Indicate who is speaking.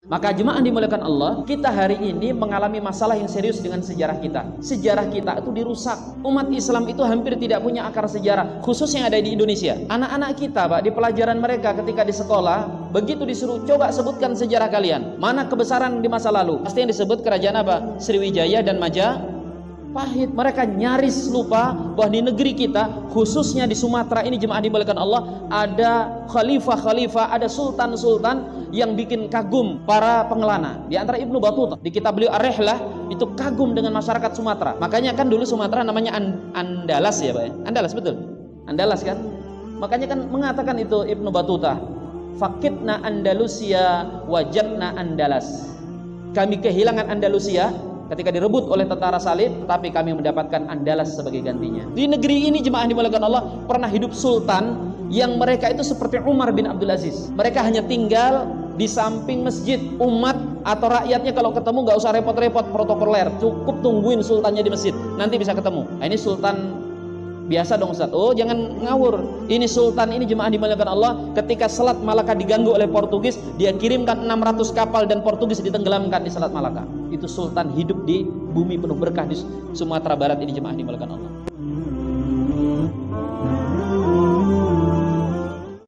Speaker 1: Maka jemaah dimuliakan Allah, kita hari ini mengalami masalah yang serius dengan sejarah kita. Sejarah kita itu dirusak. Umat Islam itu hampir tidak punya akar sejarah, khusus yang ada di Indonesia. Anak-anak kita, Pak, di pelajaran mereka ketika di sekolah, begitu disuruh coba sebutkan sejarah kalian. Mana kebesaran di masa lalu? Pasti yang disebut kerajaan apa? Sriwijaya dan Majapahit. Mereka nyaris lupa bahwa di negeri kita, khususnya di Sumatera ini jemaah dimuliakan Allah, ada khalifah-khalifah, ada sultan-sultan yang bikin kagum para pengelana. Di antara Ibnu Battuta di kitab beliau Ar-Rihlah itu kagum dengan masyarakat Sumatera. Makanya kan dulu Sumatera namanya Andalas ya, Pak ya? Andalas, betul? Andalas kan? Makanya kan mengatakan itu Ibnu Battuta, "Faqidna Andalusia wajadna Andalas." Kami kehilangan Andalusia ketika direbut oleh tentara salib, tapi kami mendapatkan Andalas sebagai gantinya. Di negeri ini jemaah dimuliakan Allah, pernah hidup sultan yang mereka itu seperti Umar bin Abdul Aziz. Mereka hanya tinggal di samping masjid. Umat atau rakyatnya kalau ketemu gak usah repot-repot protokoler, cukup tungguin sultannya di masjid, nanti bisa ketemu. Nah, ini sultan biasa dong Ustaz. Oh, jangan ngawur. Ini sultan ini jemaah dimuliakan Allah, ketika Selat Malaka diganggu oleh Portugis, dia kirimkan 600 kapal dan Portugis ditenggelamkan di Selat Malaka. Itu sultan hidup di bumi penuh berkah di Sumatera Barat ini jemaah dimuliakan Allah.